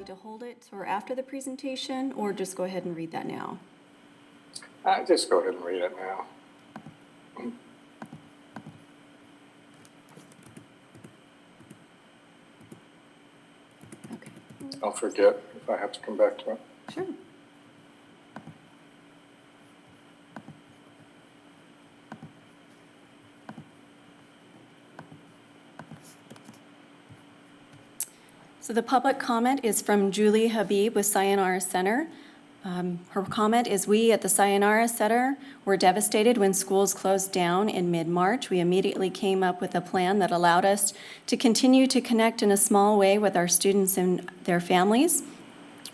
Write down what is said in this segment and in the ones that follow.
like to hold it for after the presentation, or just go ahead and read that now? Just go ahead and read it now. Okay. I'll forget if I have to come back to it. Sure. So the public comment is from Julie Habib with Sayonara Center. Her comment is, we at the Sayonara Center were devastated when schools closed down in mid-March. We immediately came up with a plan that allowed us to continue to connect in a small way with our students and their families.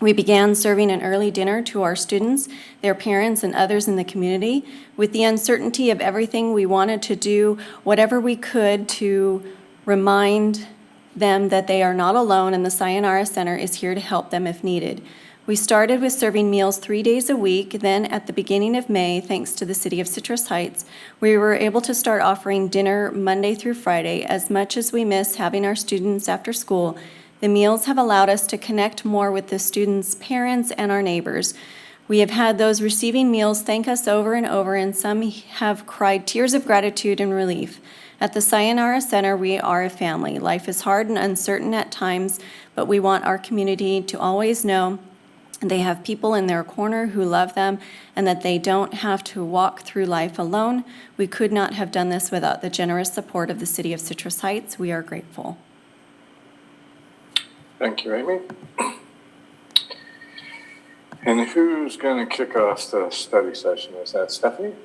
We began serving an early dinner to our students, their parents, and others in the community. With the uncertainty of everything, we wanted to do whatever we could to remind them that they are not alone and the Sayonara Center is here to help them if needed. We started with serving meals 3 days a week. Then at the beginning of May, thanks to the City of Citrus Heights, we were able to start offering dinner Monday through Friday. As much as we miss having our students after school, the meals have allowed us to connect more with the students' parents and our neighbors. We have had those receiving meals thank us over and over, and some have cried tears of gratitude and relief. At the Sayonara Center, we are a family. Life is hard and uncertain at times, but we want our community to always know they have people in their corner who love them and that they don't have to walk through life alone. We could not have done this without the generous support of the City of Citrus Heights. We are grateful. Thank you, Amy. And who's going to kick off the study session? Is that Stephanie?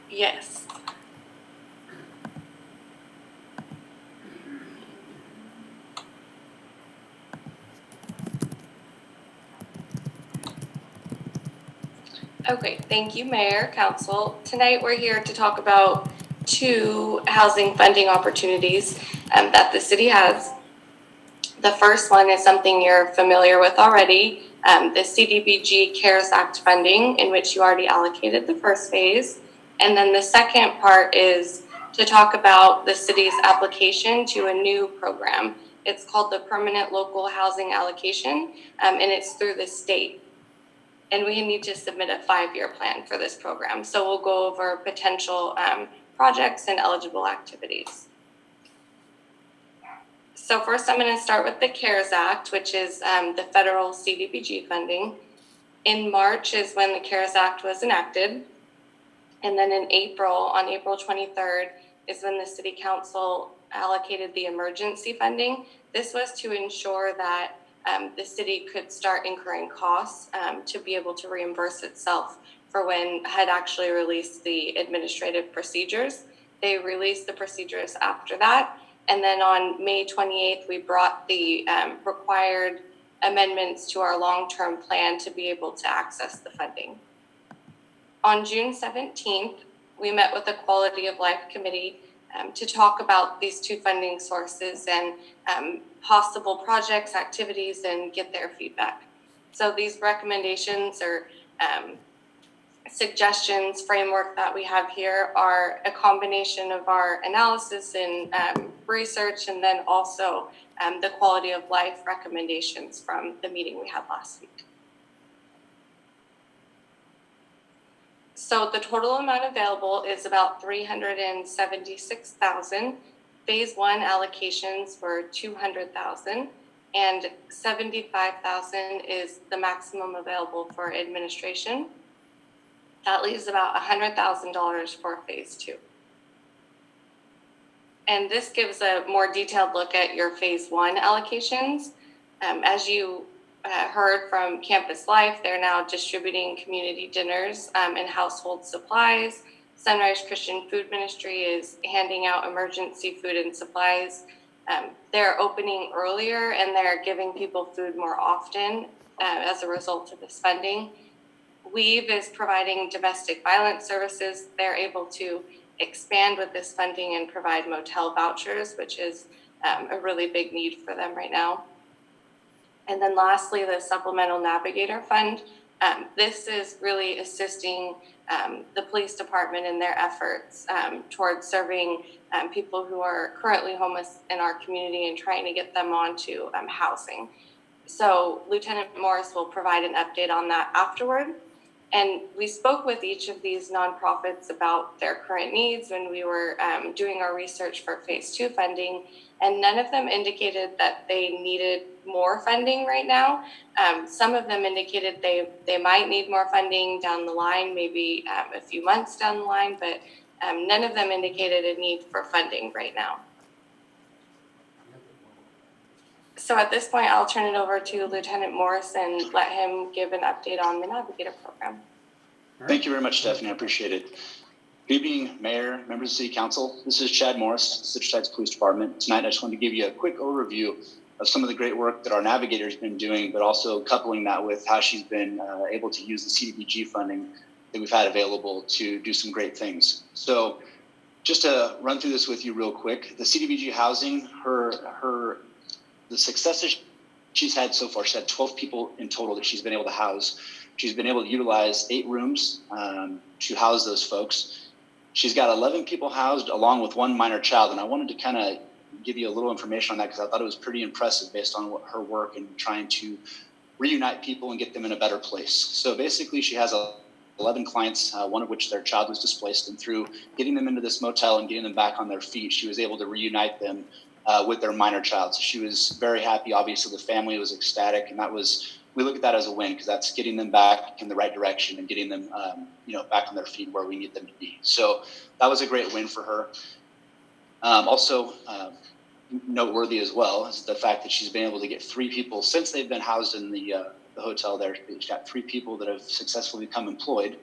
Yes. Okay, thank you, Mayor, Council. Tonight we're here to talk about 2 housing funding opportunities that the city has. The first one is something you're familiar with already, the CDBG CARES Act funding, in which you already allocated the first phase. And then the second part is to talk about the city's application to a new program. It's called the Permanent Local Housing Allocation, and it's through the state. And we need to submit a 5-year plan for this program. So we'll go over potential projects and eligible activities. So first I'm going to start with the CARES Act, which is the federal CDBG funding. In March is when the CARES Act was enacted. And then in April, on April 23rd, is when the City Council allocated the emergency funding. This was to ensure that the city could start incurring costs to be able to reimburse itself for when HUD actually released the administrative procedures. They released the procedures after that. And then on May 28th, we brought the required amendments to our long-term plan to be able to access the funding. On June 17th, we met with the Quality of Life Committee to talk about these 2 funding sources and possible projects, activities, and get their feedback. So these recommendations or suggestions, framework that we have here are a combination of our analysis and research, and then also the quality of life recommendations from the meeting we had last week. So the total amount available is about $376,000. Phase 1 allocations were $200,000, and $75,000 is the maximum available for administration. That leaves about $100,000 for phase 2. And this gives a more detailed look at your phase 1 allocations. As you heard from Campus Life, they're now distributing community dinners and household supplies. Sunrise Christian Food Ministry is handing out emergency food and supplies. They're opening earlier and they're giving people food more often as a result of this funding. Weave is providing domestic violence services. They're able to expand with this funding and provide motel vouchers, which is a really big need for them right now. And then lastly, the Supplemental Navigator Fund. This is really assisting the police department in their efforts towards serving people who are currently homeless in our community and trying to get them onto housing. So Lieutenant Morris will provide an update on that afterward. And we spoke with each of these nonprofits about their current needs when we were doing our research for phase 2 funding, and none of them indicated that they needed more funding right now. Some of them indicated they might need more funding down the line, maybe a few months down the line, but none of them indicated a need for funding right now. So at this point, I'll turn it over to Lieutenant Morris and let him give an update on the Navigator program. Thank you very much, Stephanie. I appreciate it. Good evening, Mayor, members of City Council. This is Chad Morris, Citrus Heights Police Department. Tonight, I just wanted to give you a quick overview of some of the great work that our Navigator's been doing, but also coupling that with how she's been able to use the CDBG funding that we've had available to do some great things. So just to run through this with you real quick, the CDBG housing, the successes she's had so far, she's had 12 people in total that she's been able to house. She's been able to utilize 8 rooms to house those folks. She's got 11 people housed along with 1 minor child. And I wanted to kind of give you a little information on that because I thought it was pretty impressive based on her work and trying to reunite people and get them in a better place. So basically she has 11 clients, one of which their child was displaced. And through getting them into this motel and getting them back on their feet, she was able to reunite them with their minor child. So she was very happy. Obviously, the family was ecstatic, and we look at that as a win because that's getting them back in the right direction and getting them, back on their feet where we need them to be. So that was a great win for her. Also, noteworthy as well is the fact that she's been able to get 3 people since they've been housed in the hotel there. She's got 3 people that have successfully become employed.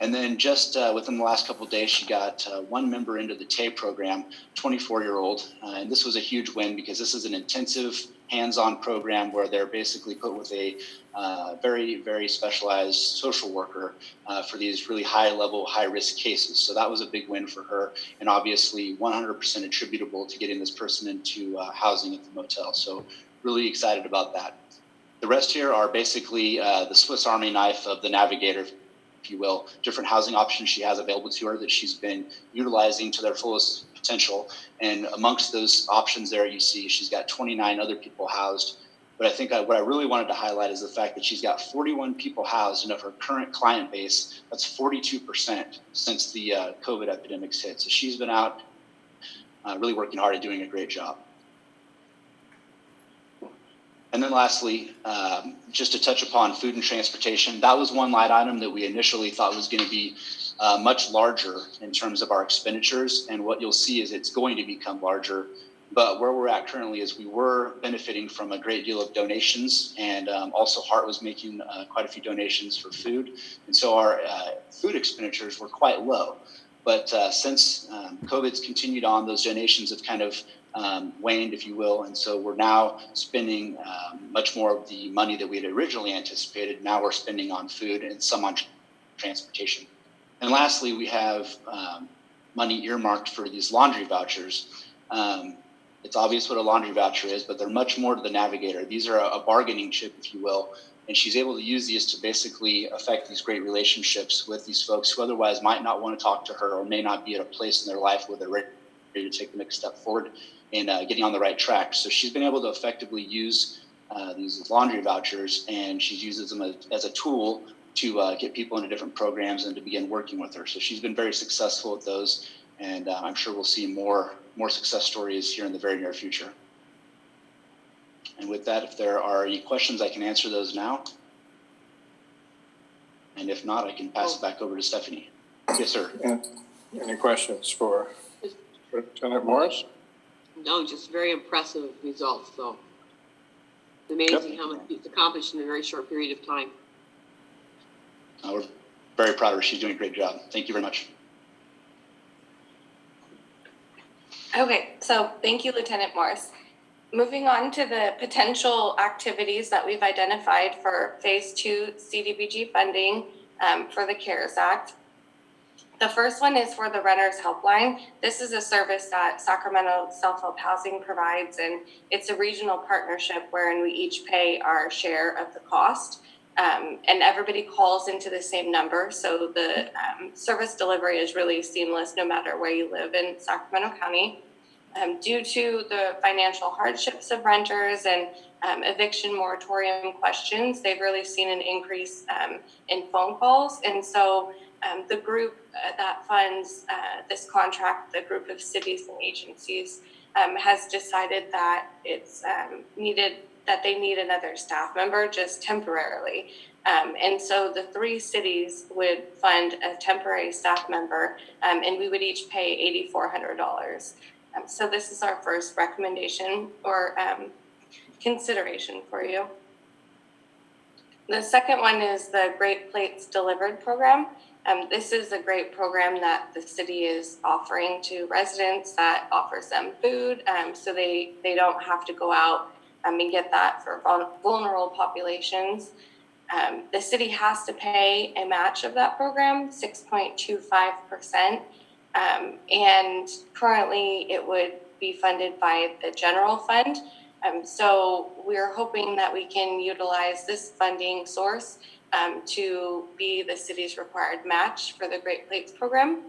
And then just within the last couple of days, she got 1 member into the TAY program, 24-year-old. And this was a huge win because this is an intensive hands-on program where they're basically put with a very, very specialized social worker for these really high-level, high-risk cases. So that was a big win for her and obviously 100% attributable to getting this person into housing at the motel. So really excited about that. The rest here are basically the Swiss Army knife of the Navigator, if you will, different housing options she has available to her that she's been utilizing to their fullest potential. And amongst those options there, you see she's got 29 other people housed. But I think what I really wanted to highlight is the fact that she's got 41 people housed, and of her current client base, that's 42% since the COVID epidemics hit. So she's been out really working hard and doing a great job. And then lastly, just to touch upon food and transportation, that was one line item that we initially thought was going to be much larger in terms of our expenditures. And what you'll see is it's going to become larger. But where we're at currently is we were benefiting from a great deal of donations. And also Hart was making quite a few donations for food. And so our food expenditures were quite low. But since COVID's continued on, those donations have kind of waned, if you will. And so we're now spending much more of the money that we had originally anticipated. Now we're spending on food and some on transportation. And lastly, we have money earmarked for these laundry vouchers. It's obvious what a laundry voucher is, but they're much more to the Navigator. These are a bargaining chip, if you will. And she's able to use these to basically affect these great relationships with these folks who otherwise might not want to talk to her or may not be at a place in their life where they're ready to take the next step forward in getting on the right track. So she's been able to effectively use these laundry vouchers, and she uses them as a tool to get people into different programs and to begin working with her. So she's been very successful at those, and I'm sure we'll see more success stories here in the very near future. And with that, if there are any questions, I can answer those now. And if not, I can pass it back over to Stephanie. Yes, sir. Any questions for Lieutenant Morris? No, just very impressive results, though. Amazing how much she's accomplished in a very short period of time. We're very proud of her. She's doing a great job. Thank you very much. Okay, so thank you, Lieutenant Morris. Moving on to the potential activities that we've identified for Phase 2 CDBG funding for the CARES Act. The first one is for the Renters Helpline. This is a service that Sacramento Self-Help Housing provides, and it's a regional partnership wherein we each pay our share of the cost. And everybody calls into the same number, so the service delivery is really seamless no matter where you live in Sacramento County. Due to the financial hardships of renters and eviction moratorium questions, they've really seen an increase in phone calls. And so the group that funds this contract, the group of cities and agencies, has decided that it's that they need another staff member just temporarily. And so the 3 cities would fund a temporary staff member, and we would each pay $8,400. So this is our first recommendation or consideration for you. The second one is the Great Plates Delivered program. This is a great program that the city is offering to residents that offers them food, so they don't have to go out and get that for vulnerable populations. The city has to pay a match of that program, 6.25%, and currently it would be funded by the general fund. So we're hoping that we can utilize this funding source to be the city's required match for the Great Plates program.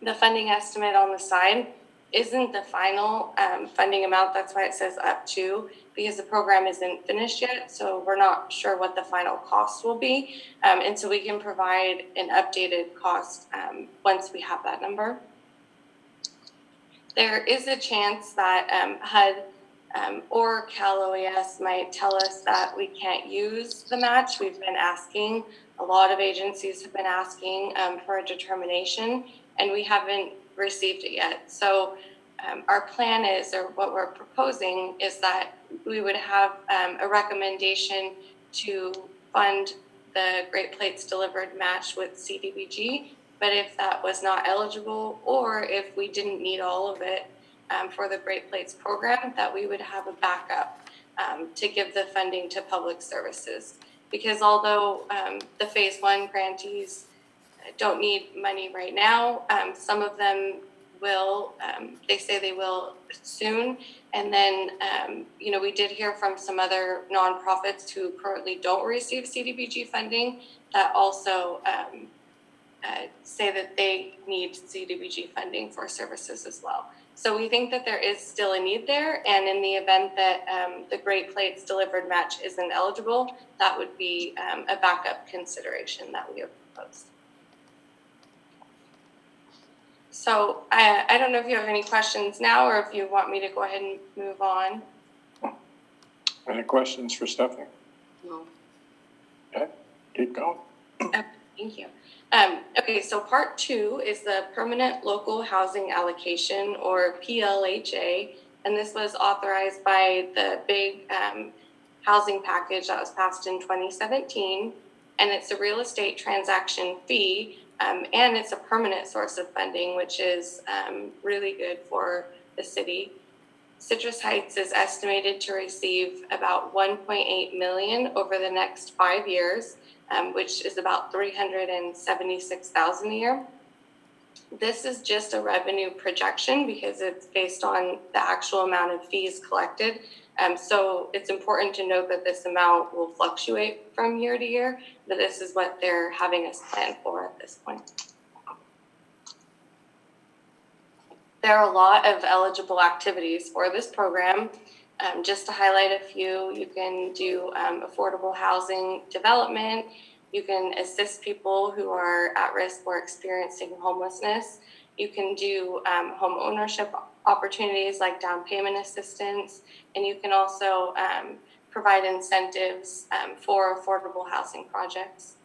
The funding estimate on the side isn't the final funding amount. That's why it says up to, because the program isn't finished yet. So we're not sure what the final cost will be. And so we can provide an updated cost once we have that number. There is a chance that HUD or Cal OES might tell us that we can't use the match. We've been asking, a lot of agencies have been asking for a determination, and we haven't received it yet. So our plan is, or what we're proposing, is that we would have a recommendation to fund the Great Plates Delivered match with CDBG. But if that was not eligible, or if we didn't need all of it for the Great Plates program, that we would have a backup to give the funding to public services. Because although the phase 1 grantees don't need money right now, some of them will, they say they will soon. And then, we did hear from some other nonprofits who currently don't receive CDBG funding that also say that they need CDBG funding for services as well. So we think that there is still a need there, and in the event that the Great Plates Delivered match isn't eligible, that would be a backup consideration that we have proposed. So I don't know if you have any questions now, or if you want me to go ahead and move on. Any questions for Stephanie? No. Okay, keep going. Okay, thank you. Okay, so part 2 is the Permanent Local Housing Allocation, or PLHA, and this was authorized by the big housing package that was passed in 2017, and it's a real estate transaction fee, and it's a permanent source of funding, which is really good for the city. Citrus Heights is estimated to receive about $1.8 million over the next 5 years, which is about $376,000 a year. This is just a revenue projection because it's based on the actual amount of fees collected. So it's important to note that this amount will fluctuate from year to year, but this is what they're having us plan for at this point. There are a lot of eligible activities for this program. Just to highlight a few, you can do affordable housing development. You can assist people who are at risk or experiencing homelessness. You can do home ownership opportunities like down payment assistance, and you can also provide incentives for affordable housing projects.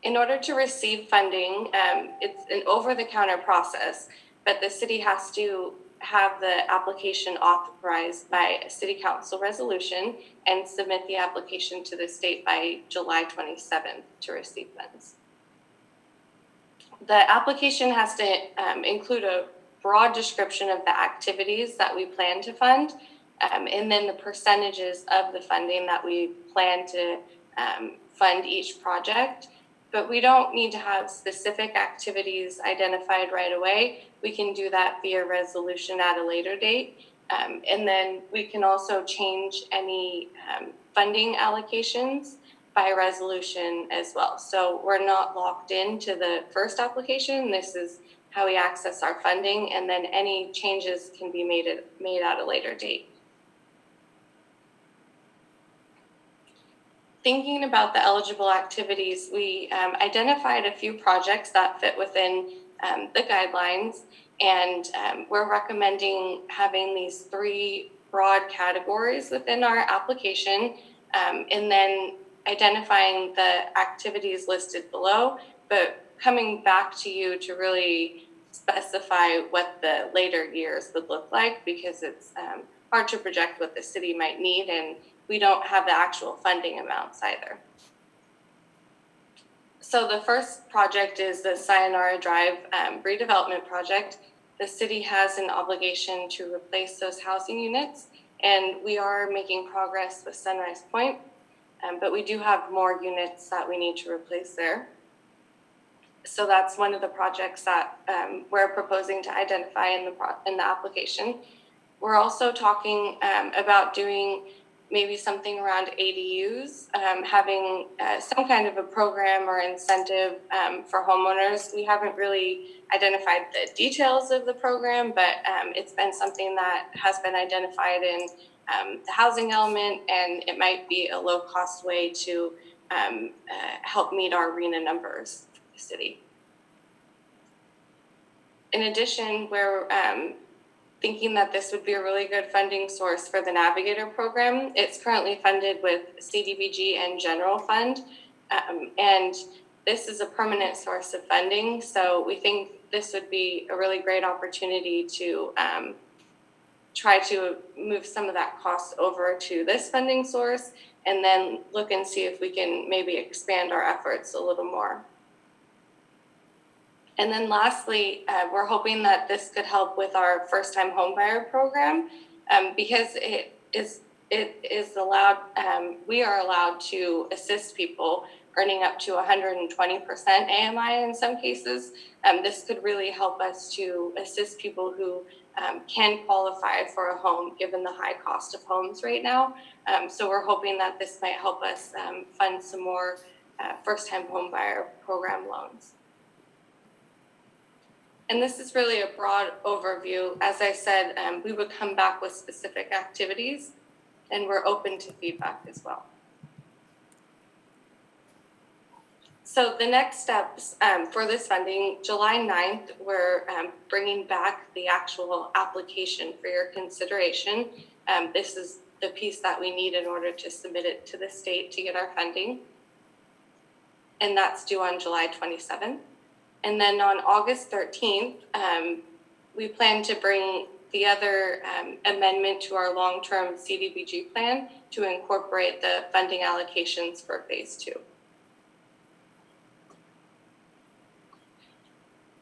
In order to receive funding, it's an over-the-counter process, but the city has to have the application authorized by a city council resolution and submit the application to the state by July 27th to receive funds. The application has to include a broad description of the activities that we plan to fund, and then the percentages of the funding that we plan to fund each project. But we don't need to have specific activities identified right away. We can do that via resolution at a later date. And then we can also change any funding allocations by resolution as well. So we're not locked into the first application. This is how we access our funding, and then any changes can be made at a later date. Thinking about the eligible activities, we identified a few projects that fit within the guidelines, and we're recommending having these 3 broad categories within our application, and then identifying the activities listed below, but coming back to you to really specify what the later years would look like, because it's hard to project what the city might need, and we don't have the actual funding amounts either. So the first project is the Sayonara Drive redevelopment project. The city has an obligation to replace those housing units, and we are making progress with Sunrise Point, but we do have more units that we need to replace there. So that's one of the projects that we're proposing to identify in the application. We're also talking about doing maybe something around ADUs, having some kind of a program or incentive for homeowners. We haven't really identified the details of the program, but it's been something that has been identified in the housing element, and it might be a low-cost way to help meet our RHNA numbers for the city. In addition, we're thinking that this would be a really good funding source for the Navigator program. It's currently funded with CDBG and General Fund, and this is a permanent source of funding. So we think this would be a really great opportunity to try to move some of that cost over to this funding source, and then look and see if we can maybe expand our efforts a little more. And then lastly, we're hoping that this could help with our first-time homebuyer program, because it is allowed. We are allowed to assist people earning up to 120% AMI in some cases. This could really help us to assist people who can qualify for a home given the high cost of homes right now. So we're hoping that this might help us fund some more first-time homebuyer program loans. And this is really a broad overview. As I said, we would come back with specific activities, and we're open to feedback as well. So the next steps for this funding, July 9th, we're bringing back the actual application for your consideration. This is the piece that we need in order to submit it to the state to get our funding. And that's due on July 27th. And then on August 13th, we plan to bring the other amendment to our long-term CDBG plan to incorporate the funding allocations for phase 2.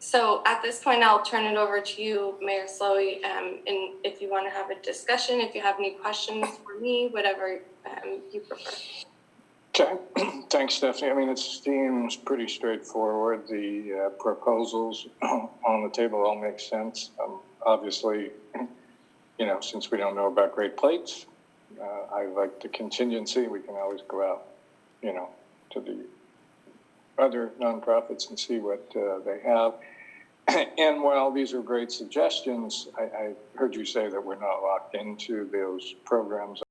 So at this point, I'll turn it over to you, Mayor Slowey, and if you want to have a discussion, if you have any questions for me, whatever you prefer. Okay, thanks, Stephanie. I mean, it seems pretty straightforward. The proposals on the table all make sense. Obviously, you know, since we don't know about Great Plates, I like the contingency. We can always go out, you know, to the other nonprofits and see what they have. And while these are great suggestions, I heard you say that we're not locked into those programs.